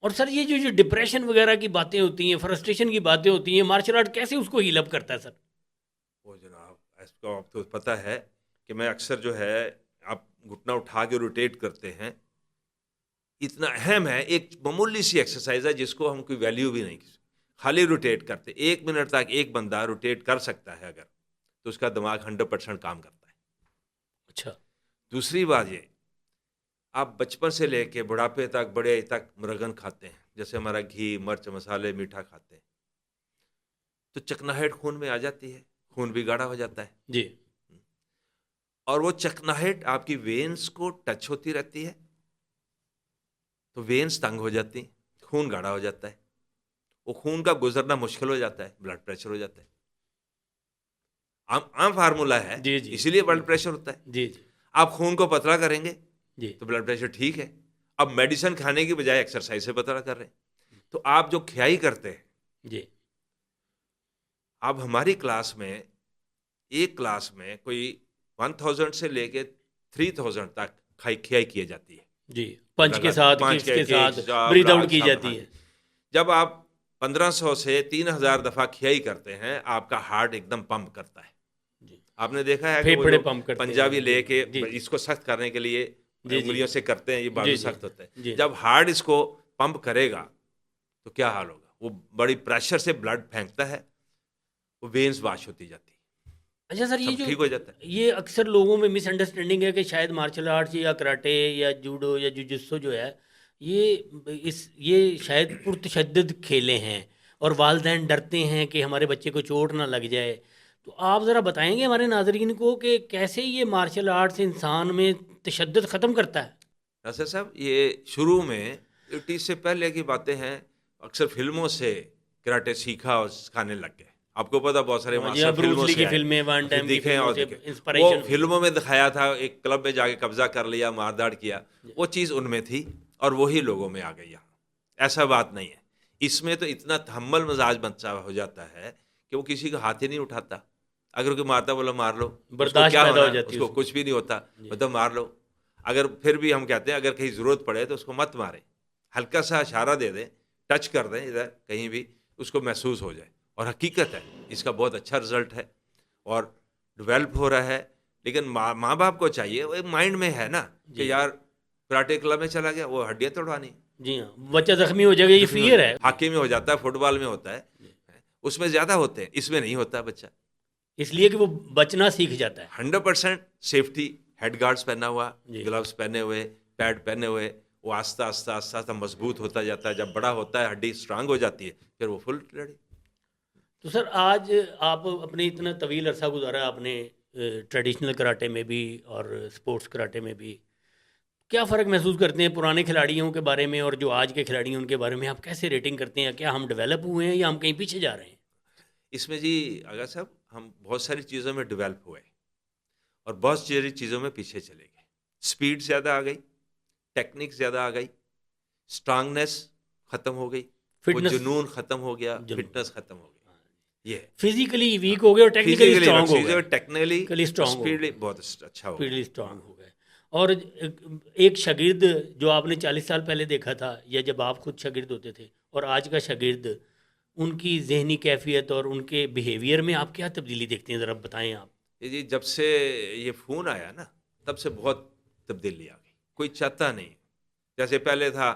اور سر یہ جو ڈپریشن وغیرہ کی باتیں ہوتی ہیں، فرسٹریشن کی باتیں ہوتی ہیں، مارشل آرٹ کیسے اس کو ہیل اپ کرتا ہے سر؟ وہ جناب اس کو آپ کو پتہ ہے کہ میں اکثر جو ہے آپ گھٹنا اٹھا کے روٹیٹ کرتے ہیں، اتنا اہم ہے. ایک معمولی سی ایکسرسائز ہے جس کو ہم کوئی ویلیو بھی نہیں، خالی روٹیٹ کرتے 1 منٹ تک ایک بندہ روٹیٹ کر سکتا ہے اگر، تو اس کا دماغ 100% کام کرتا ہے. اچھا. دوسری بات یہ، آپ بچپن سے لے کے بڑھاپے تک، بڑے تک مرغن کھاتے ہیں، جیسے ہمارا گھی، مرچ، مسالے، میٹھا کھاتے ہیں، تو چکناہٹ خون میں آ جاتی ہے، خون بھی گاڑھا ہو جاتا ہے. جی. اور وہ چکناہٹ آپ کی وینز کو ٹچ ہوتی رہتی ہے، تو وینز تنگ ہو جاتی ہیں، خون گاڑھا ہو جاتا ہے، وہ خون کا گزرنا مشکل ہو جاتا ہے، بلڈ پریشر ہو جاتا ہے. عام فارمولا ہے، جی جی اسی لیے بلڈ پریشر ہوتا ہے. جی جی آپ خون کو پتلا کریں گے جی تو بلڈ پریشر ٹھیک ہے. اب میڈیسن کھانے کی بجائے ایکسرسائز سے پتلا کر رہے ہیں. تو آپ جو کھیائی کرتے ہیں، جی. اب ہماری کلاس میں ایک کلاس میں کوئی 1000 سے لے کے 3000 تک کھیائی کی جاتی ہے. جی. پنچ کے ساتھ، پانچ ککس کے ساتھ جاب، بریتھ آؤٹ راج، کی سب. جاتی ہے. جب آپ 1500 سے 3000 دفعہ کھیائی کرتے ہیں، آپ کا ہارٹ ایک دم پمپ کرتا ہے. آپ نے دیکھا ہے کہ وہ پھیپھڑے جو پمپ کرتے ہیں. پنجابی لے کے جی اس کو سخت کرنے کے لیے جی انگلیوں سے کرتے ہیں، یہ بازو جی سخت ہوتا ہے. جی. جب ہارٹ اس کو پمپ کرے گا تو کیا حال ہوگا؟ وہ بڑی پریشر سے بلڈ پھینکتا ہے، وہ وینز واش ہوتی جاتی ہے، اچھا سر، یہ سب جو ٹھیک ہو جاتا ہے. یہ اکثر لوگوں میں مس انڈرسٹینڈنگ ہے کہ شاید مارشل آرٹس یا کراٹے یا جوڈو یا جوجسو جو ہے یہ شاید پرتشدد کھیلے ہیں، اور والدین ڈرتے ہیں کہ ہمارے بچے کو چوٹ نہ لگ جائے. تو آپ ذرا بتائیں گے ہمارے ناظرین کو کہ کیسے یہ مارشل آرٹس انسان میں تشدد ختم کرتا ہے؟ ناصر صاحب، یہ شروع میں 80 سے پہلے کی باتیں ہیں. اکثر فلموں سے کراٹے سیکھا اور سکھانے لگ گئے. آپ کو پتا بہت سارے جی ہاں، ماسٹر بروس فلموں لی سے کی آئے، فلمیں، ون پھر ٹائم کی دیکھیں فلموں اور سے دیکھیں. وہ انسپریشن. فلموں میں دکھایا تھا، ایک کلب میں جا کے قبضہ کر لیا، مارداڑ کیا، وہ چیز ان میں تھی اور وہی لوگوں میں آ گئی. یہاں ایسا بات نہیں ہے. اس میں تو اتنا تحمل مزاج بچہ ہو جاتا ہے کہ وہ کسی کا ہاتھ ہی نہیں اٹھاتا. اگر کوئی مارتا بولا مار لو، اس کو برداشت کیا پیدا ہونا، ہو جاتی اس ہے کو اس کچھ بھی نہیں ہوتا، مطلب مار لو. اگر پھر بھی ہم کہتے ہیں اگر کہیں ضرورت پڑے تو اس کو مت ماریں، ہلکا سا اشارہ دے دیں، ٹچ کر دیں ادھر کہیں بھی، اس کو محسوس ہو جائے. اور حقیقت ہے اس کا بہت اچھا رزلٹ ہے اور ڈیولپ ہو رہا ہے. لیکن ماں باپ کو چاہیے، وہ مائنڈ میں ہے نا کہ یار کراٹے کلب میں چلا گیا، وہ ہڈیاں توڑوانی. جی ہاں، بچہ زخمی ہو جائے گا، یہ فیئر ہے. ہاکی میں ہو جاتا ہے، فٹ بال میں ہوتا ہے، اس میں زیادہ ہوتے ہیں، اس میں نہیں ہوتا بچہ. اس لیے کہ وہ بچنا سیکھ جاتا ہے. 100% سیفٹی، ہیڈ گارڈز پہنا ہوا، گلوز پہنے ہوئے، پیڈ پہنے ہوئے، وہ آہستہ آہستہ آہستہ آہستہ مضبوط ہوتا جاتا ہے. جب بڑا ہوتا ہے، ہڈی اسٹرانگ ہو جاتی ہے، پھر وہ فل ریڈی. تو سر آج آپ اپنے اتنا طویل عرصہ گزارا آپ نے ٹریڈیشنل کراٹے میں بھی اور اسپورٹس کراٹے میں بھی کیا فرق محسوس کرتے ہیں پرانے کھلاڑیوں کے بارے میں اور جو آج کے کھلاڑی ہیں ان کے بارے میں؟ آپ کیسے ریٹنگ کرتے ہیں؟ کیا ہم ڈیولپ ہوئے ہیں یا ہم کہیں پیچھے جا رہے ہیں؟ اس میں جی آغا صاحب ہم بہت ساری چیزوں میں ڈیولپ ہوئے اور بہت ساری چیزوں میں پیچھے چلے گئے. سپیڈ زیادہ آ گئی, ٹیکنیک زیادہ آ گئی, اسٹرانگنیس ختم ہو گئی, وہ جنون ختم ہو گیا, فٹنس ختم ہو گئی. یہ فزیکلی ویک ہو گئے اور ٹیکنیکلی اسٹرانگ ہو گئے, ٹیکنیکلی اسپیڈلی بہت اچھا ہو گیا, اسپیڈلی اسٹرانگ ہو گئے. اور ایک شاگرد جو آپ نے 40 سال پہلے دیکھا تھا یا جب آپ خود شاگرد ہوتے تھے اور آج کا شاگرد, ان کی ذہنی کیفیت اور ان کے بیہیویئر میں آپ کیا تبدیلی دیکھتے ہیں؟ ذرا بتائیں آپ. جی جب سے یہ فون آیا نا تب سے بہت تبدیلی آ گئی. کوئی چاہتا نہیں, جیسے پہلے تھا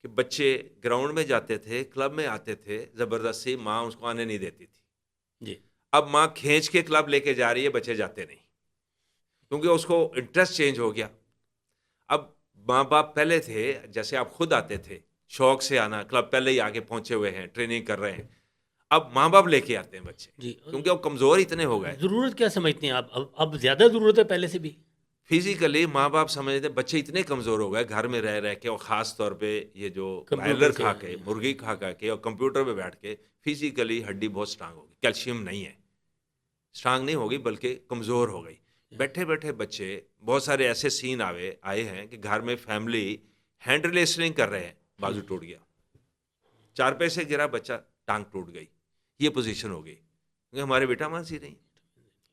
کہ بچے گراؤنڈ میں جاتے تھے, کلب میں آتے تھے, زبردستی ماں اس کو آنے نہیں دیتی تھی جی. اب ماں کھینچ کے کلب لے کے جا رہی ہے, بچے جاتے نہیں کیونکہ اس کو انٹرسٹ چینج ہو گیا. اب ماں باپ پہلے تھے جیسے آپ خود آتے تھے شوق سے آنا, کلب پہلے ہی آگے پہنچے ہوئے ہیں, ٹریننگ کر رہے ہیں. اب ماں باپ لے کے آتے ہیں بچے جی, کیونکہ وہ کمزور اتنے ہو گئے. ضرورت کیا سمجھتے ہیں آپ؟ اب زیادہ ضرورت ہے پہلے سے بھی. فزیکلی ماں باپ سمجھتے ہیں بچے اتنے کمزور ہو گئے گھر میں رہ کے, اور خاص طور پہ یہ جو بائلر کھا کے, مرغی کھا کے اور کمپیوٹر پہ بیٹھ کے, فزیکلی ہڈی بہت اسٹرانگ ہوگی, کیلشیم نہیں ہے, اسٹرانگ نہیں ہوگی بلکہ کمزور ہو گئی. بیٹھے بیٹھے بچے, بہت سارے ایسے سین آئے ہیں کہ گھر میں فیملی ہینڈ ریسلنگ کر رہے ہیں, بازو ٹوٹ گیا, 4 پیسے گرا بچہ, ٹانگ ٹوٹ گئی. یہ پوزیشن ہو گئی کیونکہ ہمارے بیٹا مانسی نہیں,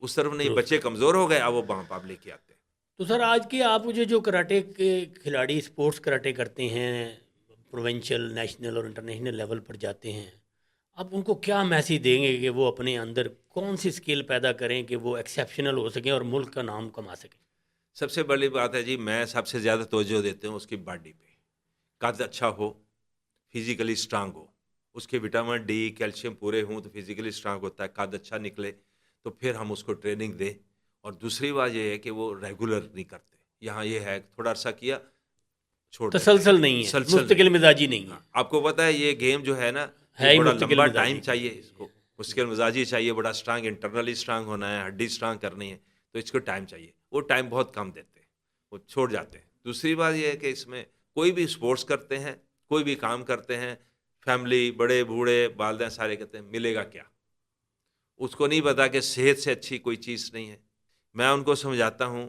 اس طرف نہیں, بچے کمزور ہو گئے, اب وہ ماں باپ لے کے آتے ہیں. تو سر آج کے آپ جو کراٹے کے کھلاڑی اسپورٹس کراٹے کرتے ہیں, پروونشل, نیشنل اور انٹرنیشنل لیول پر جاتے ہیں, آپ ان کو کیا میسیج دیں گے کہ وہ اپنے اندر کون سی اسکل پیدا کریں کہ وہ ایکسیپشنل ہو سکیں اور ملک کا نام کما سکیں؟ سب سے بڑی بات ہے جی, میں سب سے زیادہ توجہ دیتے ہوں اس کی باڈی پہ. قد اچھا ہو, فزیکلی اسٹرانگ ہو, اس کے وٹامن ڈی, کیلشیم پورے ہوں تو فزیکلی اسٹرانگ ہوتا ہے. قد اچھا نکلے تو پھر ہم اس کو ٹریننگ دیں. اور دوسری بات یہ ہے کہ وہ ریگولر نہیں کرتے. یہاں یہ ہے تھوڑا عرصہ کیا چھوڑ, تسلسل نہیں ہے, مستقل مزاجی نہیں ہے. آپ کو پتا ہے یہ گیم جو ہے نا, بڑا لمبا ٹائم چاہیے اس کو, مستقل مزاجی چاہیے, بڑا اسٹرانگ, انٹرنلی اسٹرانگ ہونا ہے, ہڈی اسٹرانگ کرنی ہے, تو اس کو ٹائم چاہیے. وہ ٹائم بہت کم دیتے ہیں, وہ چھوڑ جاتے ہیں. دوسری بات یہ ہے کہ اس میں کوئی بھی اسپورٹس کرتے ہیں, کوئی بھی کام کرتے ہیں, فیملی, بڑے بوڑھے, والدین سارے کہتے ہیں ملے گا کیا. اس کو نہیں پتا کہ صحت سے اچھی کوئی چیز نہیں ہے. میں ان کو سمجھاتا ہوں,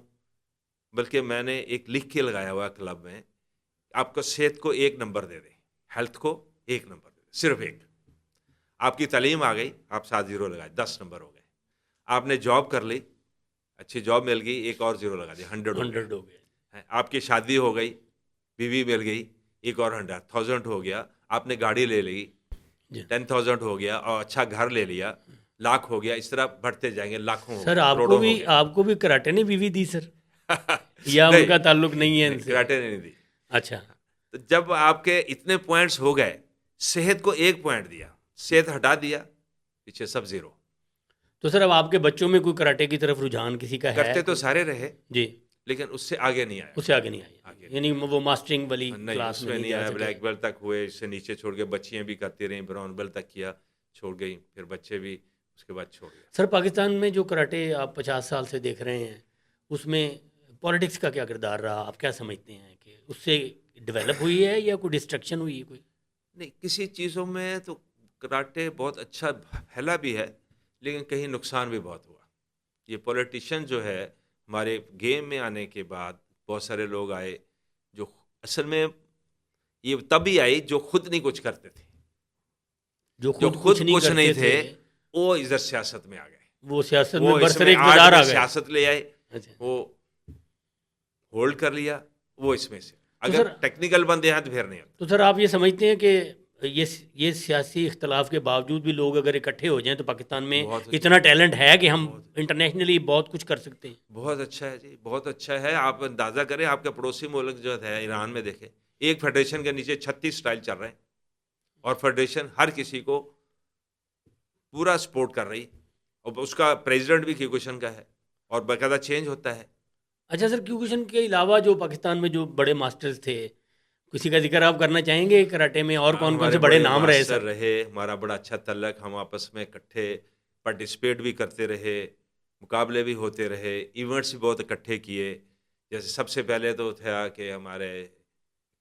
بلکہ میں نے ایک لکھ کے لگایا ہوا کلب میں, آپ کو صحت کو 1 نمبر دے دیں, ہیلتھ کو 1 نمبر دے دیں, صرف 1. آپ کی تعلیم آ گئی, آپ 7 0 لگائے, 10 نمبر ہو گئے. آپ نے جاب کر لی, اچھی جاب مل گئی, 1 اور 0 لگا دیا, 100 ہو گئے. آپ کی شادی ہو گئی, بیوی مل گئی, 1 اور 100, 1000 ہو گیا. آپ نے گاڑی لے لی, 10,000 ہو گیا, اور اچھا گھر لے لیا, لاکھ ہو گیا. اس طرح بڑھتے جائیں گے, لاکھوں. سر آپ کو بھی کراٹے نے بیوی دی سر یا ان کا تعلق نہیں ہے ان سے؟ کراٹے نے نہیں دی. اچھا, تو جب آپ کے اتنے پوائنٹس ہو گئے, صحت کو 1 پوائنٹ دیا, صحت ہٹا دیا, پیچھے سب 0. تو سر اب آپ کے بچوں میں کوئی کراٹے کی طرف رجحان کسی کا ہے؟ کرتے تو سارے رہے جی, لیکن اس سے آگے نہیں آیا. اس سے آگے نہیں آیا, یعنی وہ ماسٹرنگ والی کلاس میں نہیں آیا. بلیک بیلٹ تک ہوئے, اس سے نیچے چھوڑ کے بچیاں بھی کرتی رہیں, براؤن بیلٹ تک کیا, چھوڑ گئی, پھر بچے بھی اس کے بعد چھوڑ گئے. سر پاکستان میں جو کراٹے آپ 50 سال سے دیکھ رہے ہیں, اس میں پولیٹکس کا کیا کردار رہا؟ آپ کیا سمجھتے ہیں کہ اس سے ڈیولپ ہوئی ہے یا کوئی ڈسٹرکشن ہوئی ہے؟ کوئی نہیں, کسی چیزوں میں تو کراٹے بہت اچھا پھیلا بھی ہے, لیکن کہیں نقصان بھی بہت ہوا. یہ پولیٹیشین جو ہے ہمارے گیم میں آنے کے بعد بہت سارے لوگ آئے جو اصل میں یہ تبھی آئی جو خود نہیں کچھ کرتے تھے, جو خود کچھ نہیں تھے, وہ ادھر سیاست میں آ گئے. وہ سیاست میں برسر اقتدار آ گئے, سیاست لے آئے, وہ ہولڈ کر لیا, وہ اس میں سے اگر ٹیکنیکل بندے ہیں تو پھر نہیں. تو سر آپ یہ سمجھتے ہیں کہ یہ سیاسی اختلاف کے باوجود بھی لوگ اگر اکٹھے ہو جائیں تو پاکستان میں اتنا ٹیلنٹ ہے کہ ہم انٹرنیشنلی بہت کچھ کر سکتے ہیں؟ بہت اچھا ہے جی, بہت اچھا ہے. آپ اندازہ کریں, آپ کے پڑوسی ملک جو ہے ایران میں دیکھیں, ایک فیڈریشن کے نیچے 36 اسٹائل چل رہے ہیں, اور فیڈریشن ہر کسی کو پورا سپورٹ کر رہی, اور اس کا پریزیڈنٹ بھی کیوکوشن کا ہے, اور باقاعدہ چینج ہوتا ہے. اچھا سر, کیوکوشن کے علاوہ جو پاکستان میں جو بڑے ماسٹرز تھے, کسی کا ذکر آپ کرنا چاہیں گے کراٹے میں؟ اور کون کون سے بڑے نام رہے سر؟ ہمارا بڑا اچھا تعلق, ہم آپس میں اکٹھے پارٹیسپیٹ بھی کرتے رہے, مقابلے بھی ہوتے رہے، ایونٹس بھی بہت اکٹھے کیے. جیسے سب سے پہلے تو تھا کہ ہمارے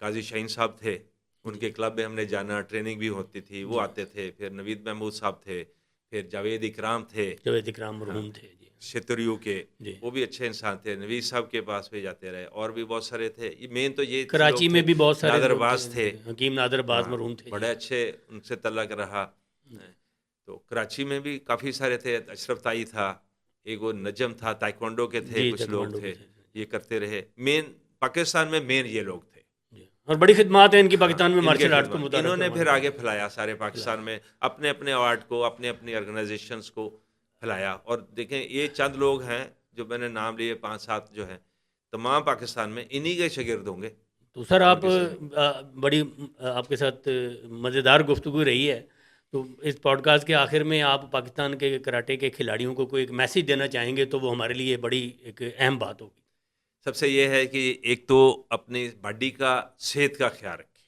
قاضی شاہین صاحب تھے، ان کے کلب میں ہم نے جانا، ٹریننگ بھی ہوتی تھی، وہ آتے تھے. پھر نوید محمود صاحب تھے، پھر جاوید اکرام تھے، جاوید اکرام ہاں، مرحوم تھے جی. شتریو کے، جی وہ بھی اچھے انسان تھے. نوید صاحب کے پاس بھی جاتے رہے، اور بھی بہت سارے تھے. یہ مین تو یہ لوگ کراچی میں تھے. بھی بہت سارے نادر لوگ عباس تھے، حکیم نادر عباس ہاں، مرحوم تھے بڑے جی. اچھے ان سے تعلق رہا. تو کراچی میں بھی کافی سارے تھے. اشرف تائی تھا، ایک وہ نجم تھا، تائیکوانڈو کے تھے، جی کچھ لوگ تائیکوانڈو کے تھے. تھے یہ کرتے رہے. مین پاکستان میں مین یہ لوگ تھے. جی. اور بڑی خدمات ہیں ان کی ہاں، پاکستان میں ان کے مارشل آرٹ کو خدمات متعارف انہوں نے کروانے پھر میں آگے پھیلایا سارے پاکستان میں، اپنے اپنے آرٹ کو، اپنے اپنی آرگنائزیشنز کو پھیلایا. اور دیکھیں یہ چند لوگ ہیں جو میں نے نام لیے، 5-7 جو ہیں، تمام پاکستان میں انہی کے شاگرد ہوں گے. تو سر اور آپ کسی بڑی آپ کے ساتھ مزیدار گفتگو رہی ہے. تو اس پوڈ کاسٹ کے آخر میں آپ پاکستان کے کراٹے کے کھلاڑیوں کو کوئی ایک میسیج دینا چاہیں گے تو وہ ہمارے لیے بڑی ایک اہم بات ہوگی. سب سے یہ ہے کہ ایک تو اپنی باڈی کا، صحت کا خیال رکھیں.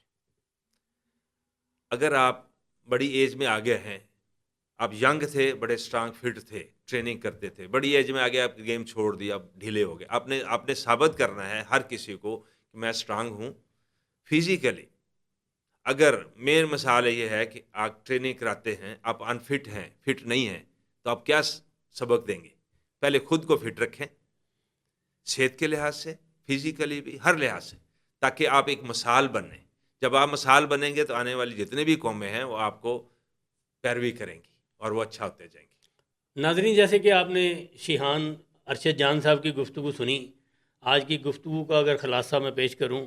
اگر آپ بڑی ایج میں آگے ہیں، آپ ینگ تھے، بڑے اسٹرانگ فٹ تھے، ٹریننگ کرتے تھے، بڑی ایج میں آگے آپ گیم چھوڑ دیا، آپ ڈھیلے ہو گئے. آپ نے ثابت کرنا ہے ہر کسی کو کہ میں اسٹرانگ ہوں فزیکلی. اگر مین مثال یہ ہے کہ آپ ٹریننگ کراتے ہیں، آپ انفٹ ہیں، فٹ نہیں ہیں، تو آپ کیا سبق دیں گے؟ پہلے خود کو فٹ رکھیں، صحت کے لحاظ سے، فزیکلی بھی، ہر لحاظ سے، تاکہ آپ ایک مثال بنیں. جب آپ مثال بنیں گے تو آنے والی جتنے بھی قومیں ہیں وہ آپ کو پیروی کریں گی اور وہ اچھا ہوتے جائیں گے. ناظرین، جیسے کہ آپ نے شیحان ارشد جان صاحب کی گفتگو سنی، آج کی گفتگو کا اگر خلاصہ میں پیش کروں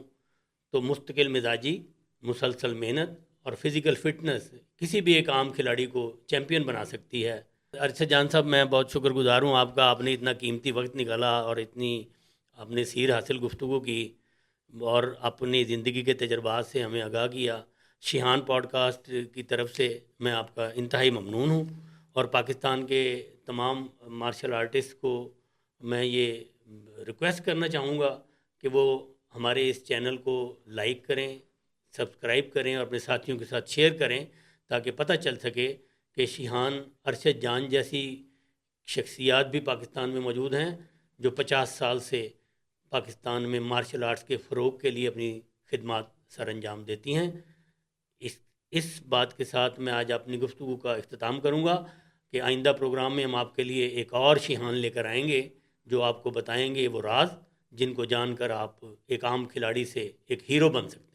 تو مستقل مزاجی، مسلسل محنت اور فزیکل فٹنس کسی بھی ایک عام کھلاڑی کو چیمپئن بنا سکتی ہے. ارشد جان صاحب، میں بہت شکر گزار ہوں آپ کا. آپ نے اتنا قیمتی وقت نکالا اور اتنی آپ نے سیر حاصل گفتگو کی اور اپنی زندگی کے تجربات سے ہمیں آگاہ کیا. شیحان پوڈ کاسٹ کی طرف سے میں آپ کا انتہائی ممنون ہوں، اور پاکستان کے تمام مارشل آرٹسٹ کو میں یہ ریکویسٹ کرنا چاہوں گا کہ وہ ہمارے اس چینل کو لائک کریں، سبسکرائب کریں اور اپنے ساتھیوں کے ساتھ شیئر کریں، تاکہ پتہ چل سکے کہ شیحان ارشد جان جیسی شخصیات بھی پاکستان میں موجود ہیں جو 50 سال سے پاکستان میں مارشل آرٹس کے فروغ کے لیے اپنی خدمات سر انجام دیتی ہیں. اس بات کے ساتھ میں آج اپنی گفتگو کا اختتام کروں گا کہ آئندہ پروگرام میں ہم آپ کے لیے ایک اور شیحان لے کر آئیں گے جو آپ کو بتائیں گے وہ راز جن کو جان کر آپ ایک عام کھلاڑی سے ایک ہیرو بن سکتے ہیں.